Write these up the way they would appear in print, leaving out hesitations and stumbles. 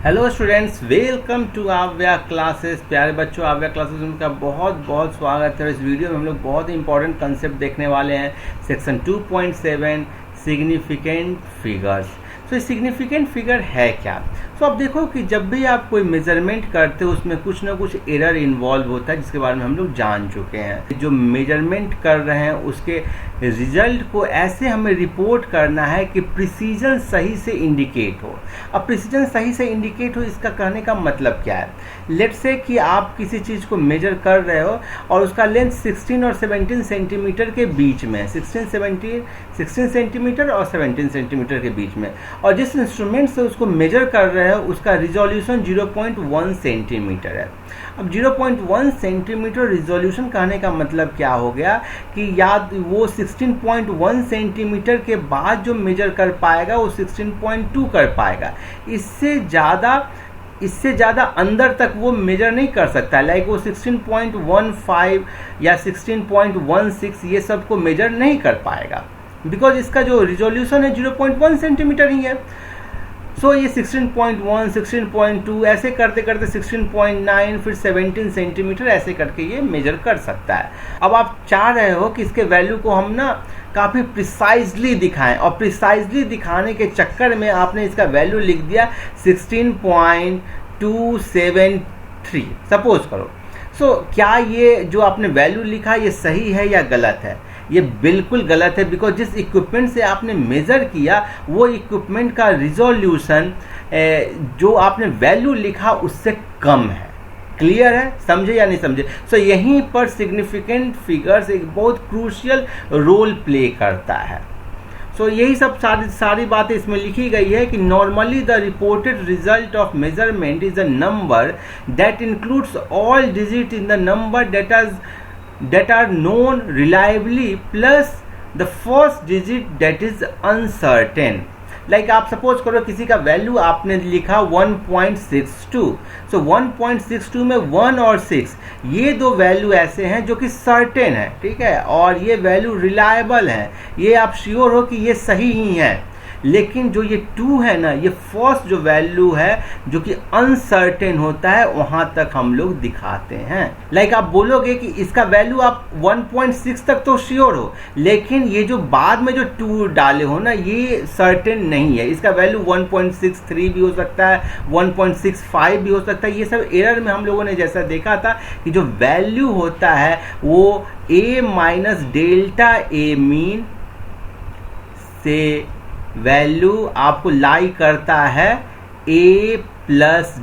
Hello students, welcome to आव्या classes. प्यारे बच्चों, आव्या क्लासेस में उनका बहुत बहुत स्वागत है। इस वीडियो में हम लोग बहुत ही इंपॉर्टेंट कंसेप्ट देखने वाले हैं। Section 2.7 significant figures. तो सिग्निफिकेंट फिगर है क्या? तो अब देखो कि जब भी आप कोई मेजरमेंट करते हो उसमें कुछ ना कुछ एरर इन्वॉल्व होता है, जिसके बारे में हम लोग जान चुके हैं। जो मेजरमेंट कर रहे हैं उसके रिजल्ट को ऐसे हमें रिपोर्ट करना है कि प्रिसीजन सही से इंडिकेट हो। अब प्रिसीजन सही से इंडिकेट हो, इसका कहने का मतलब क्या है? लेट्स से कि आप किसी चीज़ को मेजर कर रहे हो और उसका लेंथ 16 और 17 सेंटीमीटर के बीच में है। 16 सेंटीमीटर और 17 सेंटीमीटर के बीच में, और जिस इंस्ट्रूमेंट से उसको मेजर कर रहे हो उसका रिजोल्यूशन 0.1 सेंटीमीटर है। अब 0.1 सेंटीमीटर रिजोल्यूशन कहने का मतलब क्या हो गया कि याद वो 16.1 सेंटीमीटर के बाद जो मेजर कर पाएगा वो 16.2 कर पाएगा। इससे ज़्यादा अंदर तक वो मेजर नहीं कर सकता। लाइक वो 16.15 या 16.16 ये सब को मेजर नहीं कर पाएगा, बिकॉज इसका जो रिजोल्यूशन है 0.1 सेंटीमीटर ही है। सो ये 16.1, 16.2 ऐसे करते करते 16.9 फिर 17 सेंटीमीटर ऐसे करके ये मेजर कर सकता है। अब आप चाह रहे हो कि इसके वैल्यू को हम ना काफ़ी प्रिसाइजली दिखाएं, और प्रिसाइजली दिखाने के चक्कर में आपने इसका वैल्यू लिख दिया 16.273 सपोज करो। सो क्या ये जो आपने वैल्यू लिखा ये सही है या गलत है? ये बिल्कुल गलत है, बिकॉज जिस इक्विपमेंट से आपने मेज़र किया वो इक्विपमेंट का रिजोल्यूशन जो आपने वैल्यू लिखा उससे कम है। क्लियर है? समझे या नहीं समझे? सो यहीं पर सिग्निफिकेंट फिगर्स एक बहुत क्रूशियल रोल प्ले करता है। सो यही सब सारी बातें इसमें लिखी गई है कि normally the reported result of measurement is a number that includes all digit in the number that are known reliably plus the first digit that is uncertain. Like आप सपोज करो किसी का वैल्यू आपने लिखा 1.62। सो 1.62 में 1 और 6 ये दो वैल्यू ऐसे हैं जो कि सर्टेन है, ठीक है, और ये वैल्यू रिलायबल है, ये आप श्योर हो कि ये सही ही है। लेकिन जो ये 2 है ना, ये फर्स्ट जो वैल्यू है जो कि अनसर्टेन होता है, वहां तक हम लोग दिखाते हैं। लाइक आप बोलोगे कि इसका वैल्यू आप 1.6 तक तो श्योर हो, लेकिन ये जो बाद में जो 2 डाले हो ना, ये सर्टेन नहीं है। इसका वैल्यू 1.63 भी हो सकता है, 1.65 भी हो सकता है। ये सब एरर में हम लोगों ने जैसा देखा था कि जो वैल्यू होता है वो a minus delta A mean से वैल्यू आपको लाई करता है a plus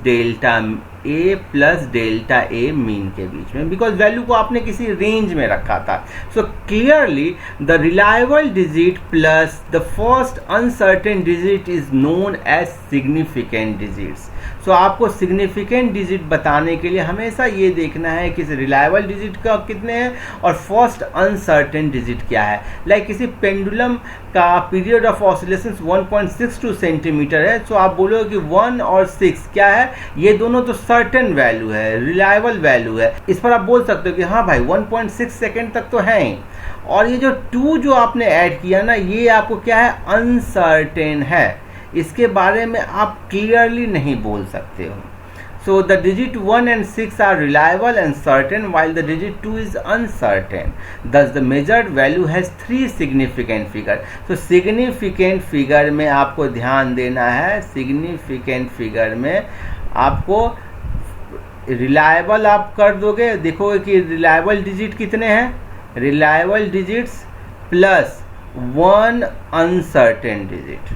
delta A mean के बीच में, बिकॉज वैल्यू को आपने किसी रेंज में रखा था। So clearly the reliable digit plus the first uncertain digit is known as significant digits. So आपको सिग्निफिकेंट डिजिट बताने के लिए हमेशा ये देखना है कि रिलायबल डिजिट का कितने हैं और फर्स्ट अनसर्टेन डिजिट क्या है। लाइक किसी पेंडुलम का पीरियड ऑफ ऑसिलेशन 1.62 सेंटीमीटर है। सो आप बोलोगे कि 1 और 6 क्या है? ये दोनों तो सर्टेन वैल्यू है, रिलायबल वैल्यू है। इस पर आप बोल सकते हो कि हाँ भाई 1.6 सेकेंड तक तो है ही, और ये जो 2 जो आपने ऐड किया ना, ये आपको क्या है? अनसर्टेन है। इसके बारे में आप क्लियरली नहीं बोल सकते हो। So the digit 1 and 6 are reliable and certain, while the digit 2 is uncertain. Thus the measured value has 3 significant figure. So significant figure में आपको ध्यान देना है। significant figure में आपको reliable आप कर दोगे, देखोगे कि reliable digit कितने हैं? reliable digits plus 1 uncertain digit।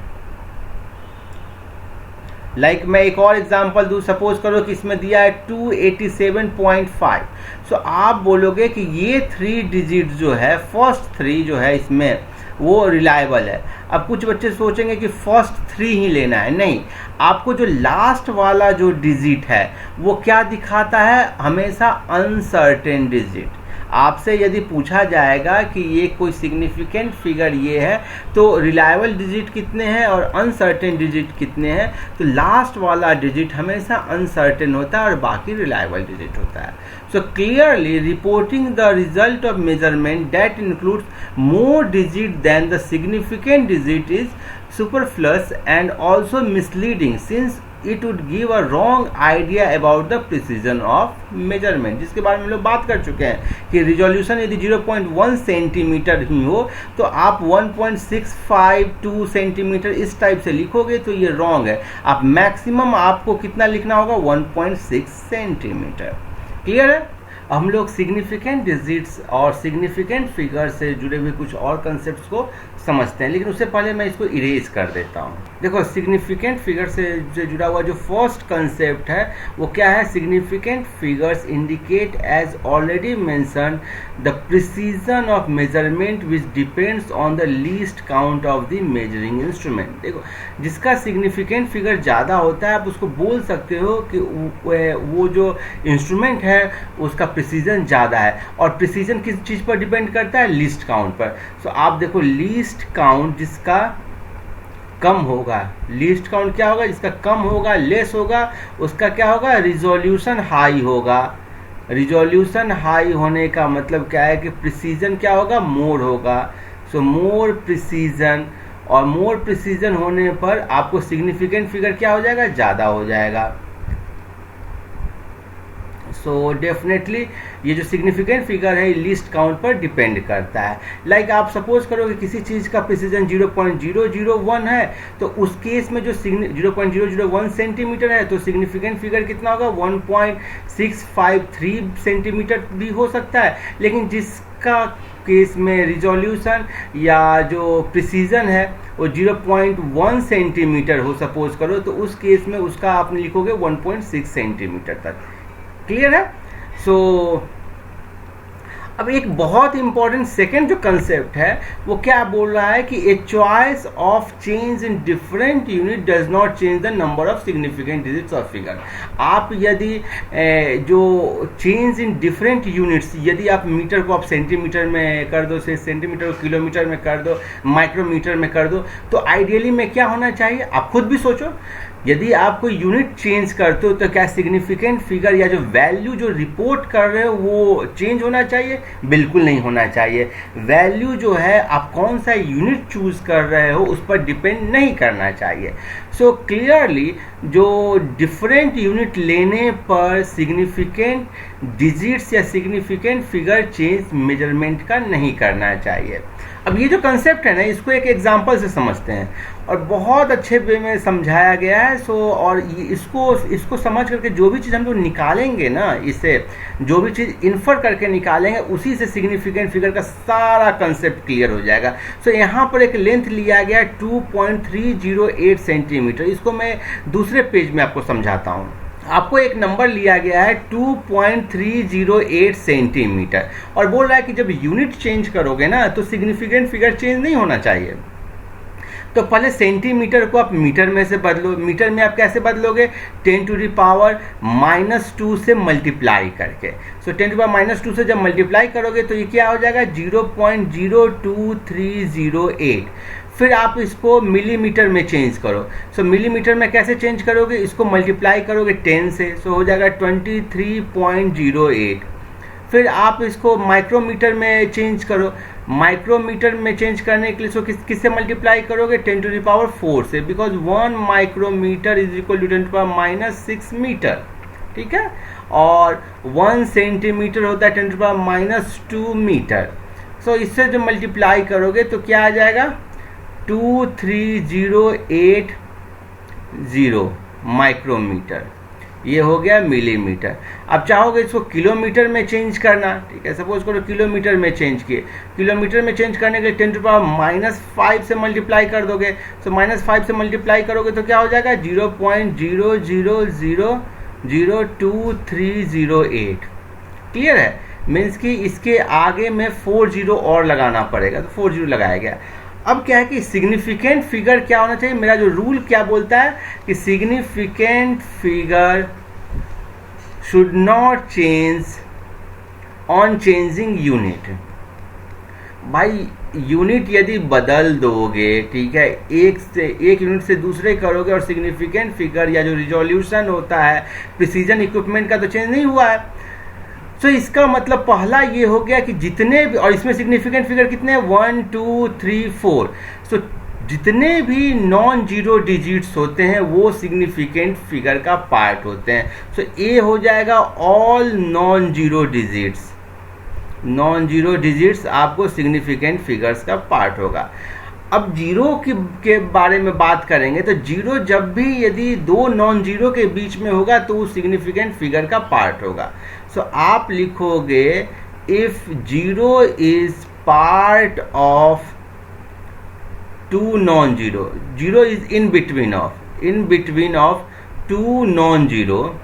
Like मैं एक और एग्जांपल दूँ। सपोज करो कि इसमें दिया है 287.5। सो आप बोलोगे कि ये 3 डिजिट जो है, फर्स्ट 3 जो है इसमें वो रिलायबल है। अब कुछ बच्चे सोचेंगे कि फर्स्ट 3 ही लेना है। नहीं, आपको जो लास्ट वाला जो डिजिट है वो क्या दिखाता है? हमेशा अनसर्टेन डिजिट। आपसे यदि पूछा जाएगा कि ये कोई सिग्निफिकेंट फिगर ये है तो रिलायबल डिजिट कितने हैं और अनसर्टेन डिजिट कितने हैं, तो लास्ट वाला डिजिट हमेशा अनसर्टेन होता है और बाकी रिलायबल डिजिट होता है। So clearly reporting the result of measurement that includes more digit than the significant digit is superfluous and also misleading, since it would give a wrong idea about the precision of measurement, जिसके बारे में हम लोग बात कर चुके हैं कि रिजोल्यूशन यदि 0.1 सेंटीमीटर ही हो तो आप 1.652 सेंटीमीटर इस टाइप से लिखोगे तो ये रॉन्ग है। आप मैक्सिमम आपको कितना लिखना होगा, 1.6 सेंटीमीटर। क्लियर है? हम लोग सिग्निफिकेंट डिजिट्स और सिग्निफिकेंट फिगर से जुड़े हुए कुछ और कंसेप्ट्स को समझते हैं, लेकिन उससे पहले मैं इसको इरेज कर देता हूँ। देखो, सिग्निफिकेंट फिगर से जुड़ा हुआ जो फर्स्ट कंसेप्ट है वो क्या है, significant figures indicate as already mention the precision of measurement which depends on the least count of the measuring instrument. देखो, जिसका सिग्निफिकेंट फिगर ज़्यादा होता है आप उसको बोल सकते हो कि वो जो इंस्ट्रूमेंट है उसका प्रिसीजन ज़्यादा है, और प्रिसीजन किस चीज़ पर डिपेंड करता है, लीस्ट काउंट पर। सो आप देखो, लीस्ट काउंट जिसका कम होगा, लीस्ट काउंट क्या होगा, जिसका कम होगा, लेस होगा, उसका क्या होगा, रिजोल्यूशन हाई होगा। रिजोल्यूशन हाई होने का मतलब क्या है कि प्रिसीजन क्या होगा, मोर होगा। सो मोर प्रिसीजन, और मोर प्रिसीजन होने पर आपको सिग्निफिकेंट फिगर क्या हो जाएगा, ज़्यादा हो जाएगा। सो डेफिनेटली ये जो सिग्निफिकेंट फिगर है लिस्ट काउंट पर डिपेंड करता है। लाइक आप सपोज करो कि किसी चीज़ का प्रिसीजन 0.001 है, तो उस केस में जो 0.001 सेंटीमीटर है तो सिग्निफिकेंट फिगर कितना होगा, 1.653 सेंटीमीटर भी हो सकता है। लेकिन जिसका केस में रिजोल्यूशन या जो प्रिसीजन है वो 0.1 सेंटीमीटर हो सपोज करो, तो उस केस में उसका आप लिखोगे 1.6 सेंटीमीटर तक। क्लियर है? सो अब एक बहुत इंपॉर्टेंट सेकेंड जो कंसेप्ट है वो क्या बोल रहा है कि a choice of change in different unit does not change the number of significant digits of figure. आप यदि जो चेंज इन डिफरेंट यूनिट्स, यदि आप मीटर को आप सेंटीमीटर में कर दो, से सेंटीमीटर को किलोमीटर में कर दो, माइक्रोमीटर में कर दो, तो आइडियली में क्या होना चाहिए, आप खुद भी सोचो। यदि आप कोई यूनिट चेंज करते हो तो क्या सिग्निफिकेंट फिगर या जो वैल्यू जो रिपोर्ट कर रहे हो वो चेंज होना चाहिए? बिल्कुल नहीं होना चाहिए। वैल्यू जो है आप कौन सा यूनिट चूज कर रहे हो उस पर डिपेंड नहीं करना चाहिए। सो क्लियरली जो डिफरेंट यूनिट लेने पर सिग्निफिकेंट डिजिट्स या सिग्निफिकेंट फिगर चेंज मेजरमेंट का नहीं करना चाहिए। अब ये जो कंसेप्ट है ना, इसको एक एग्जांपल से समझते हैं और बहुत अच्छे वे में समझाया गया है। सो और इसको समझ करके जो भी चीज़ हम लोग निकालेंगे ना, इससे जो भी चीज़ इन्फर करके निकालेंगे उसी से सिग्निफिकेंट फिगर का सारा कंसेप्ट क्लियर हो जाएगा। सो यहाँ पर एक लेंथ लिया गया 2.308 सेंटीमीटर। इसको मैं दूसरे पेज में आपको समझाता हूँ। आपको एक नंबर लिया गया है 2.308 सेंटीमीटर और बोल रहा है कि जब यूनिट चेंज करोगे ना तो सिग्निफिकेंट फिगर चेंज नहीं होना चाहिए। तो पहले सेंटीमीटर को आप मीटर में से बदलो। मीटर में आप कैसे बदलोगे? 10⁻⁻2 से मल्टीप्लाई करके। सो 10⁻⁻2 से जब मल्टीप्लाई करोगे तो ये क्या हो जाएगा? 0.02308। फिर आप इसको मिलीमीटर में चेंज करो। सो मिलीमीटर में कैसे चेंज करोगे? इसको मल्टीप्लाई करोगे 10 से, सो हो जाएगा 23.08। फिर आप इसको माइक्रोमीटर में चेंज करो। माइक्रोमीटर में चेंज करने के लिए सो किससे मल्टीप्लाई करोगे? 10⁴ से, because 1 micrometre is equal to 10⁻⁻6 metre. ठीक है, और 1 सेंटीमीटर होता है 10⁻⁻2 मीटर। सो इससे जो मल्टीप्लाई करोगे तो क्या आ जाएगा? 23080 माइक्रोमीटर। ये हो गया मिलीमीटर। अब चाहोगे इसको किलोमीटर में चेंज करना, ठीक है, सपोज करो किलोमीटर में चेंज किए। किलोमीटर में चेंज करने के लिए 10⁻⁻5 से मल्टीप्लाई कर दोगे। सो -5 से मल्टीप्लाई करोगे तो क्या हो जाएगा? 0.000023008। क्लियर है? मीन्स कि इसके आगे में 40 और लगाना पड़ेगा, तो 40 लगाया गया। अब क्या है कि सिग्निफिकेंट फिगर क्या होना चाहिए? मेरा जो रूल क्या बोलता है कि significant figure should not change on changing unit. भाई यूनिट यदि बदल दोगे, ठीक है, एक यूनिट से दूसरे करोगे और सिग्निफिकेंट फिगर या जो रिजोल्यूशन होता है प्रिसीजन इक्विपमेंट का तो चेंज नहीं हुआ है। सो इसका मतलब पहला ये हो गया कि जितने भी, और इसमें सिग्निफिकेंट फिगर कितने हैं? 1 2 3 4। सो जितने भी नॉन जीरो डिजिट्स होते हैं वो सिग्निफिकेंट फिगर का पार्ट होते हैं। सो ए हो जाएगा all non zero digits. Non zero digits आपको सिग्निफिकेंट फिगर्स का पार्ट होगा। अब जीरो के बारे में बात करेंगे तो जीरो जब भी यदि दो नॉन जीरो के बीच में होगा तो वो सिग्निफिकेंट फिगर का पार्ट होगा। सो आप लिखोगे if zero is part of two non zero, zero is in between of two non zero,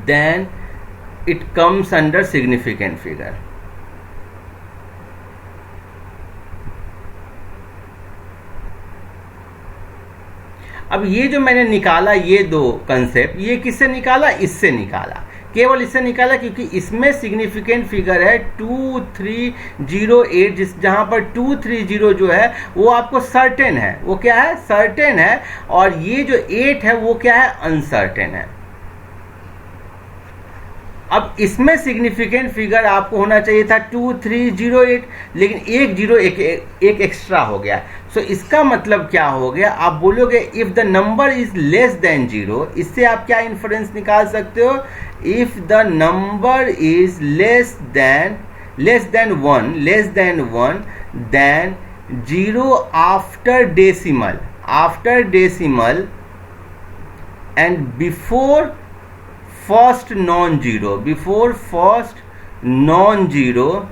then it comes under significant figure। अब ये जो मैंने निकाला ये दो कंसेप्ट, ये किससे निकाला? इससे निकाला, केवल इससे निकाला क्योंकि इसमें सिग्निफिकेंट फिगर है 2308, जहां पर 230 जो है वो आपको सर्टेन है। वो क्या है? सर्टेन है। और ये जो 8 है वो क्या है? अनसर्टेन है। अब इसमें सिग्निफिकेंट फिगर आपको होना चाहिए था 2308, लेकिन एक जीरो एक एक्स्ट्रा हो गया। सो इसका मतलब क्या हो गया? आप बोलोगे if the number is less than zero. इससे आप क्या इन्फरेंस निकाल सकते हो? If the number is less than 1 than zero after decimal and before first non zero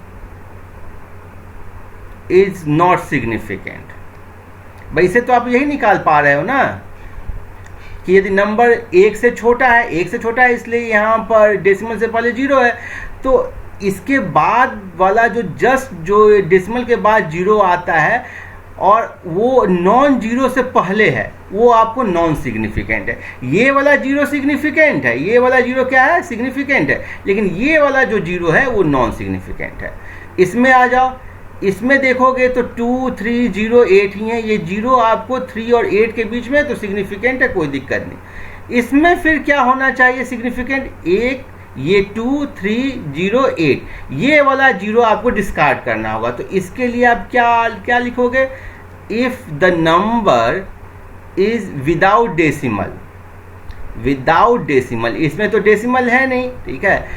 is not significant. भाई इसे तो आप यही निकाल पा रहे हो ना कि यदि नंबर एक से छोटा है इसलिए यहां पर डेसिमल से पहले जीरो है, तो इसके बाद वाला जो डेसिमल के बाद जीरो आता है और वो नॉन जीरो से पहले है, वो आपको नॉन सिग्निफिकेंट है। ये वाला जीरो सिग्निफिकेंट है, ये वाला जीरो क्या है? सिग्निफिकेंट है, लेकिन ये वाला जो जीरो है वो नॉन सिग्निफिकेंट है। इसमें आ जाओ, इसमें देखोगे तो 2308 ही है, ये जीरो आपको 3 और 8 के बीच में, तो सिग्निफिकेंट है, कोई दिक्कत नहीं। इसमें फिर क्या होना चाहिए सिग्निफिकेंट? एक, ये 2308, ये वाला जीरो आपको डिस्कार्ड करना होगा। तो इसके लिए आप क्या लिखोगे? If the number is without decimal, इसमें तो डेसिमल है नहीं, ठीक है,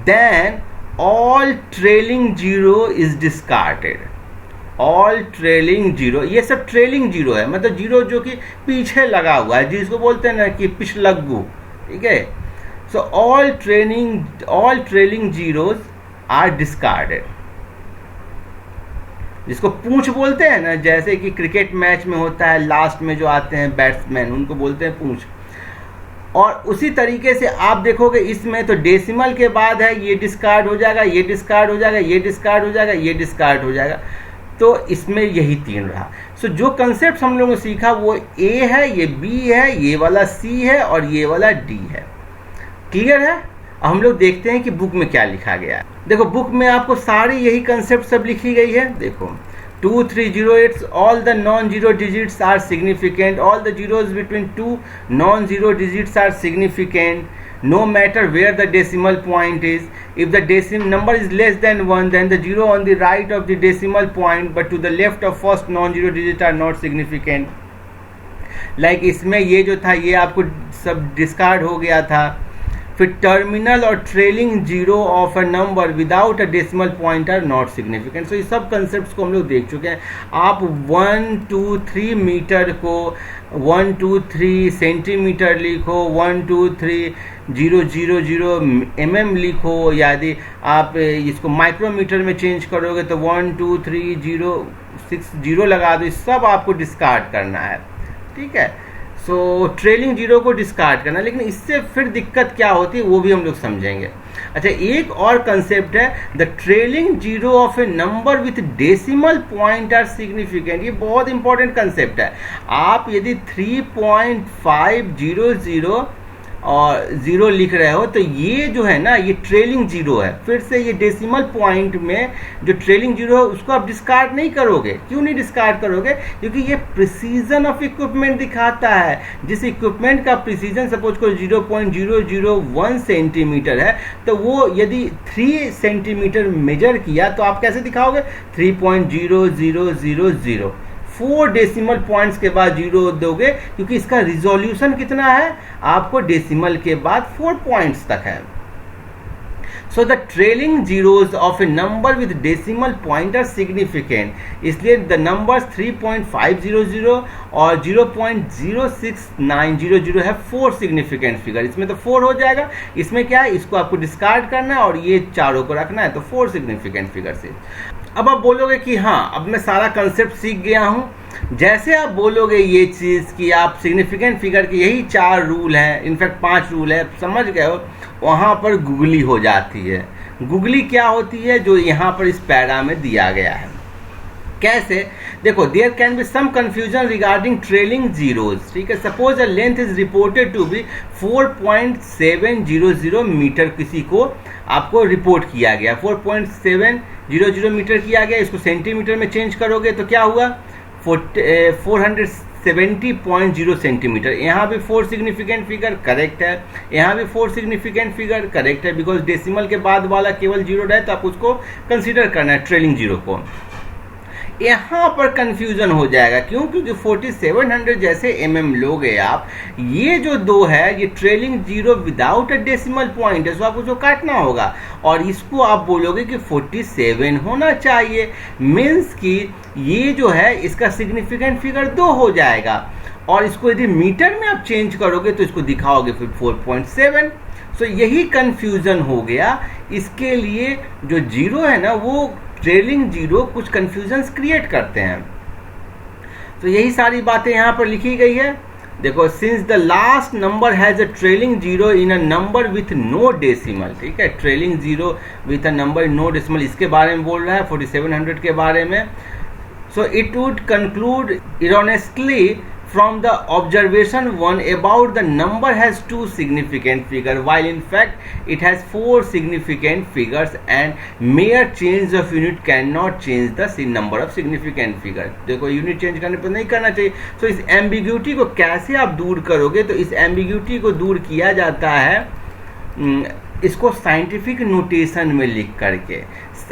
then all trailing zero is discarded. All trailing zero, ये सब ट्रेलिंग जीरो है, मतलब जीरो जो कि पीछे लगा हुआ है, जिसको बोलते हैं ना कि पिछलग्गू, ठीक है। So all trailing zeros are discarded, जिसको पूंछ बोलते हैं ना, जैसे कि क्रिकेट मैच में होता है, लास्ट में जो आते हैं बैट्समैन, उनको बोलते हैं पूंछ। और उसी तरीके से आप देखोगे इसमें तो डेसिमल के बाद है, ये डिस्कार्ड हो जाएगा, ये डिस्कार्ड हो जाएगा, ये डिस्कार्ड हो जाएगा, ये डिस्कार्ड हो जाएगा। तो इसमें यही 3 रहा। सो जो कंसेप्ट हम लोगों ने सीखा वो ए है, ये बी है, ये वाला सी है और ये वाला डी है। क्लियर है? हम लोग देखते हैं कि बुक में क्या लिखा गया है। देखो बुक में आपको सारी यही कंसेप्ट सब लिखी गई है। देखो 2308, all the non-zero digits are significant, all the zeros between two non-zero digits are significant, no matter where the decimal point is. If the decimal number is less than 1, then the zero on the right of the decimal point but to the left of first non-zero digit are not significant. Like इसमें ये जो था ये आपको सब discard हो गया था। फिर टर्मिनल और trailing zero of a number without a decimal point are not significant. So ये सब कंसेप्ट्स को हम लोग देख चुके हैं। आप 1 2 3 मीटर को 1 2 3 सेंटीमीटर लिखो, 1 2 3 0 0 0 mm लिखो, यदि आप इसको माइक्रोमीटर में चेंज करोगे तो 1 2 3 0 6 0 लगा दो। सब आपको डिस्कार्ड करना है, ठीक है। सो ट्रेलिंग जीरो को डिस्कार्ड करना, लेकिन इससे फिर दिक्कत क्या होती है वो भी हम लोग समझेंगे। अच्छा, एक और कंसेप्ट है the trailing zero of a number with decimal point are significant. ये बहुत इंपॉर्टेंट कंसेप्ट है। आप यदि 3.500 और 0 लिख रहे हो, तो ये जो है ना ये ट्रेलिंग 0 है। फिर से ये डेसिमल पॉइंट में जो ट्रेलिंग 0 है उसको आप डिस्कार्ड नहीं करोगे। क्यों नहीं डिस्कार्ड करोगे? क्योंकि ये प्रिसीजन ऑफ इक्विपमेंट दिखाता है। जिस इक्विपमेंट का प्रिसीजन सपोज करो 0.001 सेंटीमीटर है, तो वो यदि 3 सेंटीमीटर मेजर किया तो आप कैसे दिखाओगे? 3.0000। 4 डेसिमल पॉइंट्स के बाद 0 दोगे, क्योंकि इसका रिजोल्यूशन कितना है? आपको डेसिमल के बाद 4 पॉइंट्स तक है। So the trailing zeros of a number with decimal point are significant. इसलिए द नंबर्स 3.500 और 0.06900 है 4 सिग्निफिकेंट फिगर। इसमें तो 4 हो जाएगा। इसमें क्या है? इसको आपको डिस्कार्ड करना है और ये चारों को रखना है, तो 4 सिग्निफिकेंट फिगर से। अब आप बोलोगे कि हाँ, अब मैं सारा कंसेप्ट सीख गया हूँ। जैसे आप बोलोगे ये चीज़ कि आप सिग्निफिकेंट फिगर के यही 4 रूल हैं, इनफैक्ट 5 रूल है, समझ गए हो, वहाँ पर गुगली हो जाती है। गुगली क्या होती है? जो यहाँ पर इस पैरा में दिया गया है। कैसे? देखो, there can be some confusion regarding trailing zeros. ठीक है, suppose a length is reported to be 4.700 metre. किसी को आपको रिपोर्ट किया गया 4.700 मीटर किया गया, इसको सेंटीमीटर में चेंज करोगे तो क्या हुआ? 470.0 सेंटीमीटर। यहाँ भी 4 सिग्निफिकेंट फिगर करेक्ट है, यहाँ भी 4 सिग्निफिकेंट फिगर करेक्ट है, बिकॉज डेसिमल के बाद वाला केवल 0 है, तो आप उसको कंसीडर करना है ट्रेलिंग 0 को। यहाँ पर कंफ्यूजन हो जाएगा। क्यों? क्योंकि 4700 जैसे mm लोगे आप, ये जो 2 है ये trailing 0 without a decimal point है, सो आपको जो काटना होगा और इसको आप बोलोगे कि 47 होना चाहिए। मीन्स कि ये जो है इसका सिग्निफिकेंट फिगर 2 हो जाएगा, और इसको यदि मीटर में आप चेंज करोगे तो इसको दिखाओगे फिर 4.7। सो यही कंफ्यूजन हो गया। इसके लिए जो 0 है ना, वो ट्रेलिंग 0 कुछ कंफ्यूजन्स क्रिएट करते हैं। तो यही सारी बातें यहाँ पर लिखी गई है। देखो, since the last number has a trailing 0 in a number with no decimal. ठीक है, trailing 0 with a number no decimal, इसके बारे में बोल रहा है 4700 के बारे में। So it would conclude erroneously from the observation 1 about the number has 2 significant figure, while in fact it has 4 significant figures, and mere change of unit cannot change the number of significant figure। देखो, unit change करने पर नहीं करना चाहिए। तो इस ambiguity को कैसे आप दूर करोगे? तो इस एम्बिग्यूटी को दूर किया जाता है इसको साइंटिफिक नोटेशन में लिख करके।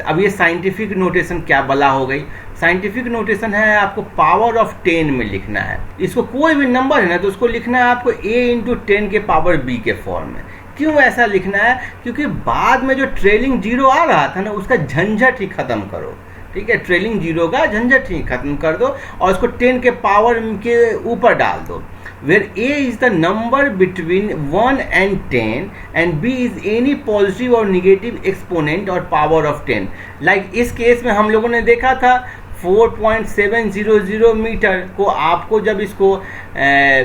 अब ये साइंटिफिक नोटेशन क्या बला हो गई? साइंटिफिक नोटेशन है आपको पावर ऑफ 10 में लिखना है। इसको कोई भी नंबर है ना, तो उसको लिखना है आपको a × 10 के पावर b के फॉर्म में। क्यों ऐसा लिखना है? क्योंकि बाद में जो ट्रेलिंग 0 आ रहा था ना, उसका झंझट ही खत्म करो। ठीक है, ट्रेलिंग 0 का झंझट ही खत्म कर दो और उसको 10 के पावर के ऊपर डाल दो। where a is the number between 1 and 10 and b is any positive or negative exponent or power of 10। like इस केस में हम लोगों ने देखा था 4.700 मीटर को आपको जब इसको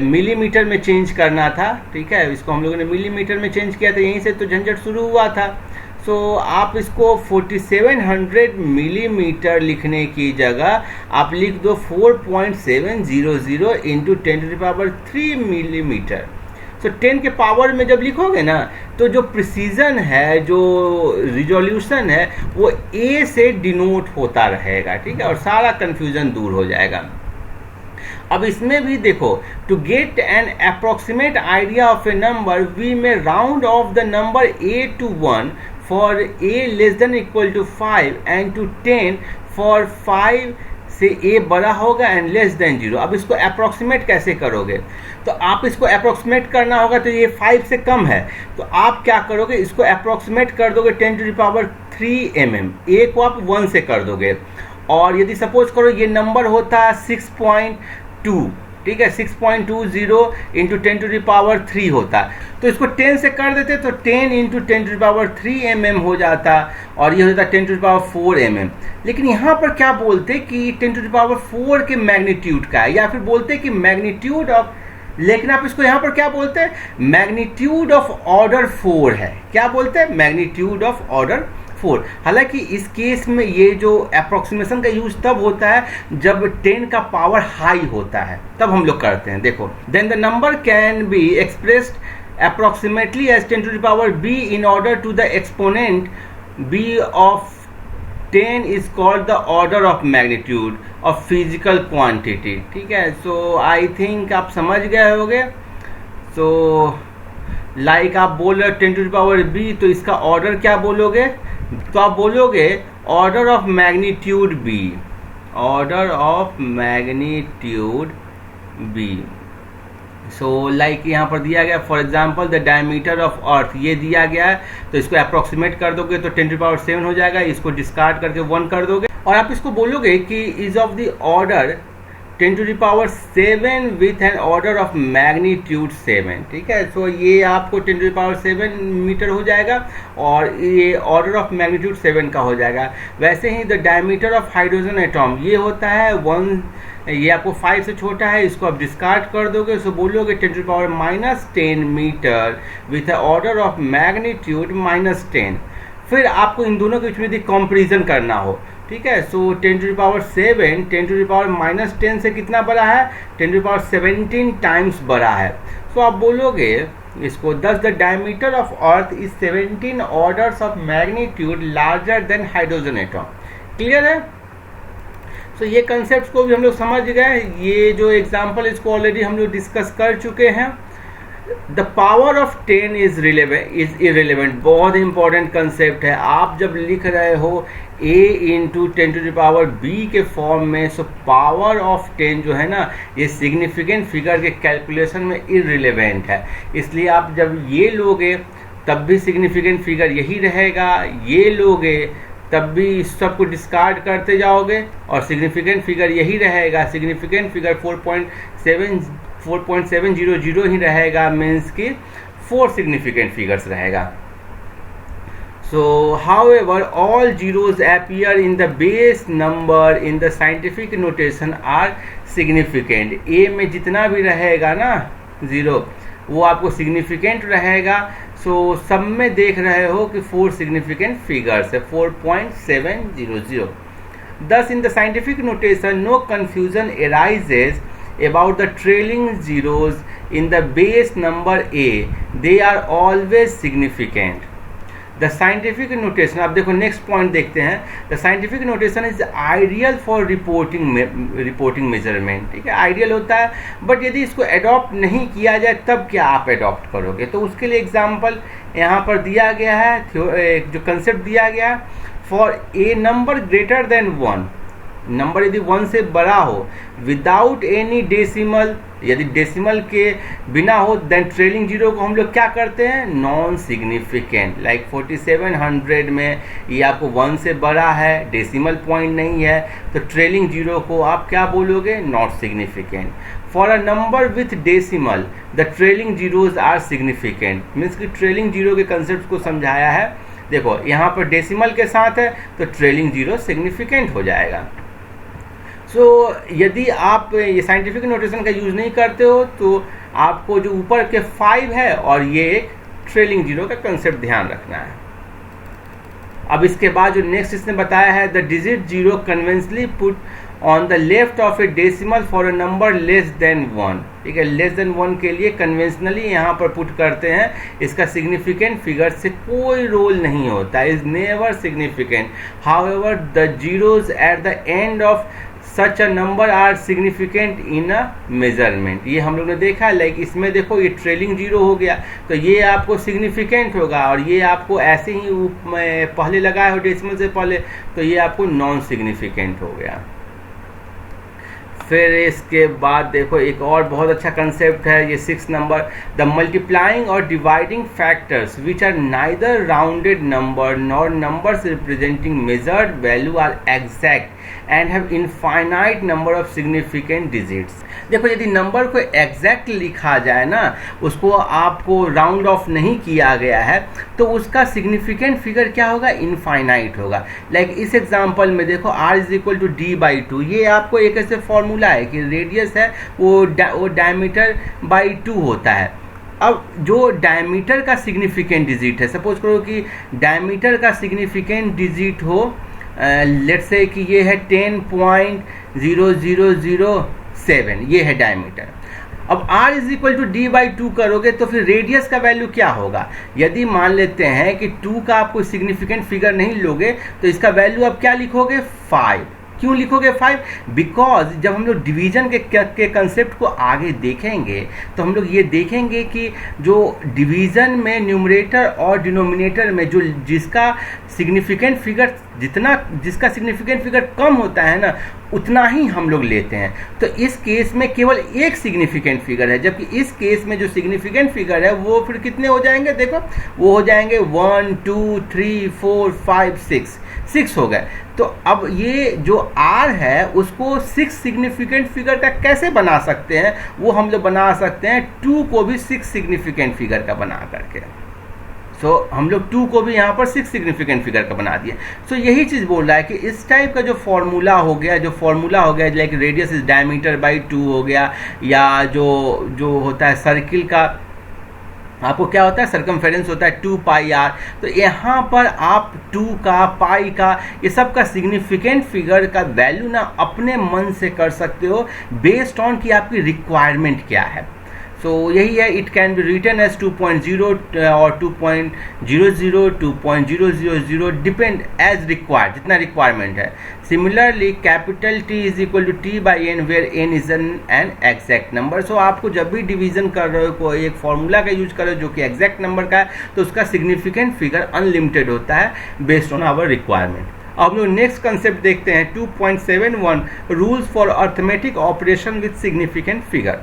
मिलीमीटर में चेंज करना था। ठीक है, इसको हम लोगों ने मिलीमीटर में चेंज किया था, यहीं से तो झंझट शुरू हुआ था। सो आप इसको 4700 मिलीमीटर लिखने की जगह आप लिख दो 4.700 इंटू 10⁻³ मिलीमीटर। सो 10 के पावर में जब लिखोगे ना, तो जो प्रिसीजन है, जो रिजोल्यूशन है, वो ए से डिनोट होता रहेगा। ठीक है, और सारा कन्फ्यूजन दूर हो जाएगा। अब इसमें भी देखो, to get an approximate idea of a number we में round off the number a to 1 for a less than equal to 5 and to 10 for 5 से a बड़ा होगा एंड लेस देन 0। अब इसको अप्रोक्सीमेट कैसे करोगे? तो आप इसको अप्रोक्सीमेट करना होगा, तो ये 5 से कम है, तो आप क्या करोगे? इसको अप्रोक्सीमेट कर दोगे 10⁻³ mm। a को आप 1 से कर दोगे, और यदि सपोज करो ये नंबर होता 6.2, ठीक है, 6.20 इंटू 10⁻³ होता, तो इसको 10 से कर देते तो 10 इंटू 10⁻³ mm हो जाता, और ये होता 10⁻⁴ mm। लेकिन यहाँ पर क्या बोलते कि 10⁻⁴ के मैग्नीट्यूड का है, या फिर बोलते कि मैग्नीट्यूड ऑफ, लेकिन आप इसको यहाँ पर क्या बोलते हैं? मैग्नीट्यूड ऑफ ऑर्डर 4 है। क्या बोलते हैं? Magnitude of order 4। हालांकि इस केस में ये जो अप्रोक्सीमेशन का यूज तब होता है जब 10 का पावर हाई होता है, तब हम लोग करते हैं। देखो, then the number can be expressed approximately as 10 to the power b in order to the exponent b of 10 is called the order of magnitude of physical quantity. ठीक है, सो आई थिंक आप समझ गए होंगे. सो लाइक आप बोल रहे हो 10 to the power b, तो इसका ऑर्डर क्या बोलोगे? तो आप बोलोगे order of magnitude b, order of magnitude b. So like यहाँ पर दिया गया for example the diameter of earth, ये दिया गया है, तो इसको अप्रोक्सीमेट कर दोगे तो 10 to the power 7 हो जाएगा. इसको डिस्कार्ड करके 1 कर दोगे और आप इसको बोलोगे कि is of the order 10 to the power 7 with an order of magnitude 7. ठीक है, सो ये आपको 10 to the power 7 मीटर हो जाएगा और ये ऑर्डर ऑफ मैग्नीट्यूड 7 का हो जाएगा. वैसे ही the diameter of hydrogen atom, ये होता है 1, ये आपको 5 से छोटा है, इसको आप डिस्कार्ड कर दोगे, सो बोलोगे 10 to the power -10 metre with order of magnitude -10. फिर आपको इन दोनों के बीच में यदि कंपैरिजन करना हो, ठीक है, सो 10 to the power 7 10 to the power -10 से कितना बड़ा है? 10 to the power 17 टाइम्स बड़ा है. सो आप बोलोगे इसको दस the diameter of earth is 17 orders of magnitude larger than hydrogen atom. Clear है? सो ये कंसेप्ट को भी हम लोग समझ गए. ये जो एग्जाम्पल इसको ऑलरेडी हम लोग डिस्कस कर चुके हैं. The power of 10 is irrelevant, बहुत इंपॉर्टेंट कंसेप्ट है. आप जब लिख रहे हो a into 10 to the power b के फॉर्म में, सो पावर ऑफ 10 जो है ना, ये सिग्निफिकेंट फिगर के कैलकुलेशन में इरेलीवेंट है. इसलिए आप जब ये लोगे तब भी सिग्निफिकेंट फिगर यही रहेगा, ये लोगे तब भी इस सब को डिस्कार्ड करते जाओगे और सिग्निफिकेंट फिगर यही रहेगा. सिग्निफिकेंट फिगर 4.700 ही रहेगा, मीन्स कि 4 सिग्निफिकेंट फिगर्स रहेगा. So however all zeros appear in the base number in the scientific notation are significant. A में जितना भी रहेगा ना जीरो, वो आपको सिग्निफिकेंट रहेगा. सो सब में देख रहे हो कि 4 सिग्निफिकेंट फिगर्स है, 4.700. Thus in the scientific notation no confusion arises about the trailing zeros in the base number a, they are always significant. The scientific notation, अब देखो नेक्स्ट पॉइंट देखते हैं. The scientific notation is ideal for reporting measurement. ठीक है, ideal होता है, but यदि इसको अडॉप्ट नहीं किया जाए तब क्या आप अडॉप्ट करोगे? तो उसके लिए एग्जाम्पल यहाँ पर दिया गया है, जो कंसेप्ट दिया गया है. For a number greater than 1, number यदि 1 से बड़ा हो, विदाउट एनी डेसिमल, यदि डेसिमल के बिना हो, देन ट्रेलिंग जीरो को हम लोग क्या करते हैं? Non significant. लाइक 4700 में ये आपको 1 से बड़ा है, डेसिमल पॉइंट नहीं है, तो ट्रेलिंग जीरो को आप क्या बोलोगे? Not significant. For a number with decimal the trailing zeros are significant. Means कि ट्रेलिंग जीरो के कंसेप्ट को समझाया है. देखो यहाँ पर डेसिमल के साथ है तो ट्रेलिंग जीरो सिग्निफिकेंट हो जाएगा. सो यदि आप ये साइंटिफिक नोटेशन का यूज़ नहीं करते हो तो आपको जो ऊपर के 5 है और ये एक ट्रेलिंग जीरो का कंसेप्ट ध्यान रखना है. अब इसके बाद जो नेक्स्ट इसने बताया है, the digit zero conventionally put on the left of A decimal for a number less than 1. ठीक है, लेस देन 1 के लिए कन्वेंशनली यहाँ पर पुट करते हैं. इसका सिग्निफिकेंट फिगर से कोई रोल नहीं होता, is never significant. However the zeros at the end of such a number are significant in a measurement. ये हम लोग ने देखा, लाइक इसमें देखो ये ट्रेलिंग जीरो हो गया तो ये आपको सिग्निफिकेंट होगा, और ये आपको ऐसे ही पहले लगाया हो डेसिमल से पहले तो ये आपको नॉन सिग्निफिकेंट हो गया. फिर इसके बाद देखो एक और बहुत अच्छा कंसेप्ट है, ये 6 नंबर. द मल्टीप्लाइंग और dividing factors which are neither rounded number nor numbers representing measured value are exact and have infinite number of significant digits. देखो यदि नंबर को एग्जैक्ट लिखा जाए ना, उसको आपको राउंड ऑफ नहीं किया गया है, तो उसका सिग्निफिकेंट फिगर क्या होगा? इनफाइनाइट होगा. लाइक इस एग्जांपल में देखो r is equal to d/2. ये आपको एक ऐसे फॉर्मूला है कि रेडियस है वो डायमीटर बाई 2 होता है. अब जो डायमीटर का सिग्निफिकेंट डिजिट है, सपोज करो कि डायमीटर का सिग्निफिकेंट डिजिट हो, लेट्स से कि ये है 10.0007, ये है डायमीटर. अब r is equal to D by two करोगे तो फिर रेडियस का वैल्यू क्या होगा? यदि मान लेते हैं कि 2 का आप कोई सिग्निफिकेंट फिगर नहीं लोगे तो इसका वैल्यू आप क्या लिखोगे? 5। क्यों लिखोगे 5? बिकॉज जब हम लोग डिवीजन के कंसेप्ट को आगे देखेंगे तो हम लोग ये देखेंगे कि जो डिवीजन में न्यूमरेटर और डिनोमिनेटर में जो जिसका सिग्निफिकेंट फिगर कम होता है ना, उतना ही हम लोग लेते हैं। तो इस केस में केवल एक सिग्निफिकेंट फिगर है, जबकि इस केस में जो सिग्निफिकेंट फिगर है वो फिर कितने हो जाएंगे? देखो वो हो जाएंगे 1 2 3 4 5 6 हो गए। तो अब ये जो r है उसको 6 सिग्निफिकेंट फिगर का कैसे बना सकते हैं? वो हम लोग बना सकते हैं 2 को भी 6 सिग्निफिकेंट फिगर का बना करके। हम लोग 2 को भी यहाँ पर 6 सिग्निफिकेंट फिगर का बना दिए। यही चीज़ बोल रहा है कि इस टाइप का जो फॉर्मूला हो गया like radius is diameter by 2 हो गया, या जो होता है सर्किल का आपको क्या होता है? सर्कमफेरेंस होता है 2 पाई r। तो यहाँ पर आप 2 का, पाई का, ये सब का सिग्निफिकेंट फिगर का वैल्यू ना अपने मन से कर सकते हो बेस्ड ऑन कि आपकी रिक्वायरमेंट क्या है। यही है, it can be written as 2.0 और 2.00 2.000 डिपेंड एज रिक्वायर्ड, जितना रिक्वायरमेंट है। Similarly capital T is equal to T by n where n is an exact number. आपको जब भी डिवीजन कर रहे हो, कोई एक फॉर्मूला का यूज कर रहे हो जो कि एग्जैक्ट नंबर का है, तो उसका सिग्निफिकेंट फिगर अनलिमिटेड होता है बेस्ड ऑन आवर रिक्वायरमेंट। अब हम लोग नेक्स्ट कंसेप्ट देखते हैं 2.71 rules for arithmetic operation with significant figure.